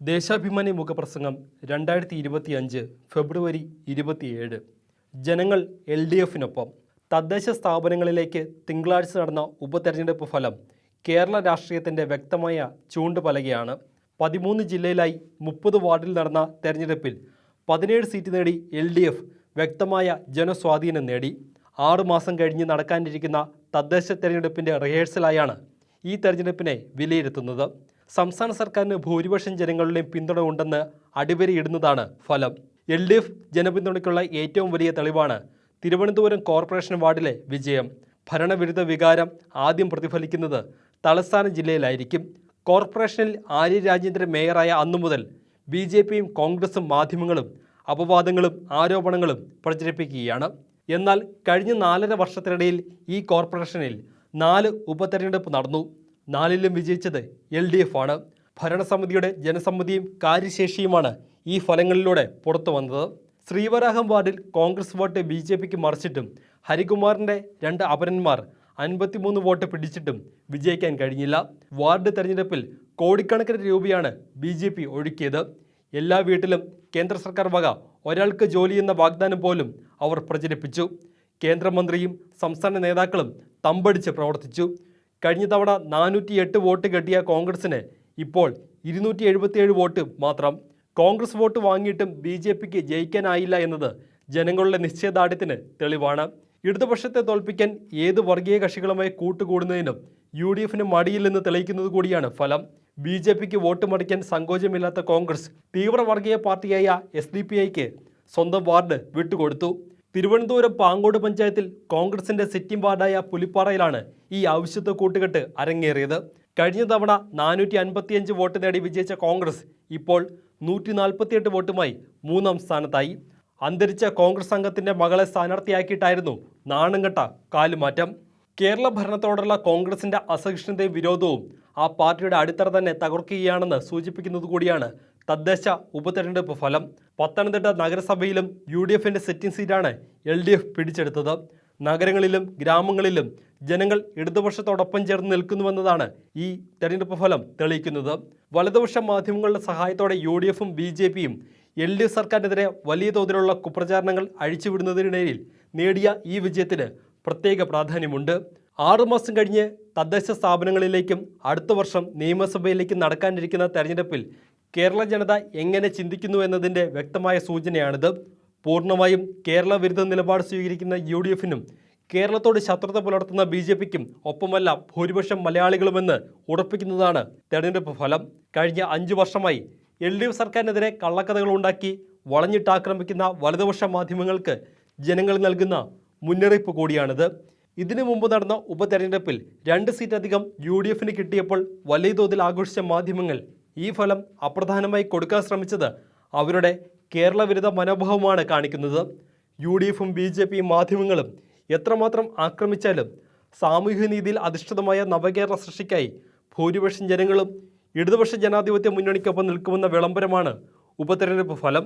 ദേശാഭിമാനി മുഖപ്രസംഗം 2025 ഫെബ്രുവരി 27. ജനങ്ങൾ LDFിനൊപ്പം. തദ്ദേശ സ്ഥാപനങ്ങളിലേക്ക് തിങ്കളാഴ്ച നടന്ന ഉപതെരഞ്ഞെടുപ്പ് ഫലം കേരള രാഷ്ട്രീയത്തിൻ്റെ വ്യക്തമായ ചൂണ്ടുപലകയാണ്. 13 ജില്ലയിലായി 30 വാർഡിൽ നടന്ന തെരഞ്ഞെടുപ്പിൽ 17 സീറ്റ് നേടി LDF വ്യക്തമായ ജനസ്വാധീനം നേടി. 6 മാസം കഴിഞ്ഞ് നടക്കാനിരിക്കുന്ന തദ്ദേശ തെരഞ്ഞെടുപ്പിൻ്റെ റിഹേഴ്സലായാണ് ഈ തെരഞ്ഞെടുപ്പിനെ വിലയിരുത്തുന്നത്. സംസ്ഥാന സർക്കാരിന് ഭൂരിപക്ഷം ജനങ്ങളുടെയും പിന്തുണ ഉണ്ടെന്ന് അടിവരയിടുന്നതാണ് ഫലം. LDF ജനപിന്തുണയ്ക്കുള്ള ഏറ്റവും വലിയ തെളിവാണ് തിരുവനന്തപുരം കോർപ്പറേഷൻ വാർഡിലെ വിജയം. ഭരണവിരുദ്ധ വികാരം ആദ്യം പ്രതിഫലിക്കുന്നത് തലസ്ഥാന ജില്ലയിലായിരിക്കും. കോർപ്പറേഷനിൽ ആര്യ രാജേന്ദ്രൻ മേയറായ അന്നു മുതൽ BJPയും കോൺഗ്രസും മാധ്യമങ്ങളും അപവാദങ്ങളും ആരോപണങ്ങളും പ്രചരിപ്പിക്കുകയാണ്. എന്നാൽ കഴിഞ്ഞ 4.5 വർഷത്തിനിടയിൽ ഈ കോർപ്പറേഷനിൽ 4 ഉപതെരഞ്ഞെടുപ്പ് നടന്നു. 4ലും വിജയിച്ചത് LDF ആണ്. ഭരണസമിതിയുടെ ജനസമ്മതിയും കാര്യശേഷിയുമാണ് ഈ ഫലങ്ങളിലൂടെ പുറത്തു വന്നത്. ശ്രീവരാഹം വാർഡിൽ കോൺഗ്രസ് വോട്ട് BJPക്ക് മറിച്ചിട്ടും ഹരികുമാറിൻ്റെ 2 അപരന്മാർ 53 വോട്ട് പിടിച്ചിട്ടും വിജയിക്കാൻ കഴിഞ്ഞില്ല. വാർഡ് തെരഞ്ഞെടുപ്പിൽ കോടിക്കണക്കിന് രൂപയാണ് BJP ഒഴുക്കിയത്. എല്ലാ വീട്ടിലും കേന്ദ്ര സർക്കാർ വക ഒരാൾക്ക് ജോലി എന്ന വാഗ്ദാനം പോലും അവർ പ്രചരിപ്പിച്ചു. കേന്ദ്രമന്ത്രിയും സംസ്ഥാന നേതാക്കളും തമ്പടിച്ച് പ്രവർത്തിച്ചു. കഴിഞ്ഞ തവണ 408 വോട്ട് കിട്ടിയ കോൺഗ്രസിന് ഇപ്പോൾ 277 വോട്ട് മാത്രം. കോൺഗ്രസ് വോട്ട് വാങ്ങിയിട്ടും BJPക്ക് ജയിക്കാനായില്ല എന്നത് ജനങ്ങളുടെ നിശ്ചയദാർഢ്യത്തിന് തെളിവാണ്. ഇടതുപക്ഷത്തെ തോൽപ്പിക്കാൻ ഏത് വർഗീയ കക്ഷികളുമായി കൂട്ടുകൂടുന്നതിനും UDFന് മടിയില്ലെന്ന് തെളിയിക്കുന്നത് കൂടിയാണ് ഫലം. BJPക്ക് വോട്ട് മറിക്കാൻ സങ്കോചമില്ലാത്ത കോൺഗ്രസ് തീവ്ര വർഗീയ പാർട്ടിയായ SDPIക്ക് സ്വന്തം വാർഡ് വിട്ടുകൊടുത്തു. തിരുവനന്തപുരം പാങ്ങോട് പഞ്ചായത്തിൽ കോൺഗ്രസിൻ്റെ സിറ്റിംഗ് വാർഡായ പുലിപ്പാറയിലാണ് ഈ ആവശ്യത്തെ കൂട്ടുകെട്ട് അരങ്ങേറിയത്. കഴിഞ്ഞ തവണ 455 വോട്ട് നേടി വിജയിച്ച കോൺഗ്രസ് ഇപ്പോൾ 148 വോട്ടുമായി 3ാം സ്ഥാനത്തായി. അന്തരിച്ച കോൺഗ്രസ് അംഗത്തിൻ്റെ മകളെ സ്ഥാനാർത്ഥിയാക്കിയിട്ടായിരുന്നു നാണംകെട്ട കാലുമാറ്റം. കേരള ഭരണത്തോടുള്ള കോൺഗ്രസിൻ്റെ അസഹിഷ്ണുതയും വിരോധവും ആ പാർട്ടിയുടെ അടിത്തറ തന്നെ തകർക്കുകയാണെന്ന് സൂചിപ്പിക്കുന്നത് കൂടിയാണ് തദ്ദേശ ഉപതെരഞ്ഞെടുപ്പ് ഫലം. പത്തനംതിട്ട നഗരസഭയിലും UDFിൻ്റെ സിറ്റിംഗ് സീറ്റാണ് LDF പിടിച്ചെടുത്തത്. നഗരങ്ങളിലും ഗ്രാമങ്ങളിലും ജനങ്ങൾ ഇടതുപക്ഷത്തോടൊപ്പം ചേർന്ന് നിൽക്കുന്നുവെന്നതാണ് ഈ തെരഞ്ഞെടുപ്പ് ഫലം തെളിയിക്കുന്നത്. വലതുപക്ഷ മാധ്യമങ്ങളുടെ സഹായത്തോടെ UDFും BJPയും LDF സർക്കാരിനെതിരെ വലിയ തോതിലുള്ള കുപ്രചാരണങ്ങൾ അഴിച്ചുവിടുന്നതിനിടയിൽ നേടിയ ഈ വിജയത്തിന് പ്രത്യേക പ്രാധാന്യമുണ്ട്. 6 മാസം കഴിഞ്ഞ് തദ്ദേശ സ്ഥാപനങ്ങളിലേക്കും അടുത്ത വർഷം നിയമസഭയിലേക്കും നടക്കാനിരിക്കുന്ന തെരഞ്ഞെടുപ്പിൽ കേരള ജനത എങ്ങനെ ചിന്തിക്കുന്നു എന്നതിൻ്റെ വ്യക്തമായ സൂചനയാണിത്. പൂർണ്ണമായും കേരള വിരുദ്ധ നിലപാട് സ്വീകരിക്കുന്ന UDFനും കേരളത്തോട് ശത്രുത പുലർത്തുന്ന BJPക്കും ഒപ്പമല്ല ഭൂരിപക്ഷം മലയാളികളുമെന്ന് ഉറപ്പിക്കുന്നതാണ് തെരഞ്ഞെടുപ്പ് ഫലം. കഴിഞ്ഞ 5 വർഷമായി LDF സർക്കാരിനെതിരെ കള്ളക്കഥകളുണ്ടാക്കി വളഞ്ഞിട്ടാക്രമിക്കുന്ന വലതുപക്ഷ മാധ്യമങ്ങൾക്ക് ജനങ്ങൾ നൽകുന്ന മുന്നറിയിപ്പ് കൂടിയാണിത്. ഇതിനു മുമ്പ് നടന്ന ഉപതെരഞ്ഞെടുപ്പിൽ 2 സീറ്റ് അധികം UDFന് കിട്ടിയപ്പോൾ വലിയ തോതിൽ ആഘോഷിച്ച മാധ്യമങ്ങൾ ഈ ഫലം അപ്രധാനമായി കൊടുക്കാൻ ശ്രമിച്ചത് അവരുടെ കേരള വിരുദ്ധ മനോഭാവമാണ് കാണിക്കുന്നത്. UDFും BJPയും മാധ്യമങ്ങളും എത്രമാത്രം ആക്രമിച്ചാലും സാമൂഹ്യനീതിയിൽ അധിഷ്ഠിതമായ നവകേരള സൃഷ്ടിക്കായി ഭൂരിപക്ഷം ജനങ്ങളും ഇടതുപക്ഷ ജനാധിപത്യ മുന്നണിക്കൊപ്പം നിൽക്കുമെന്ന വിളംബരമാണ് ഉപതെരഞ്ഞെടുപ്പ് ഫലം.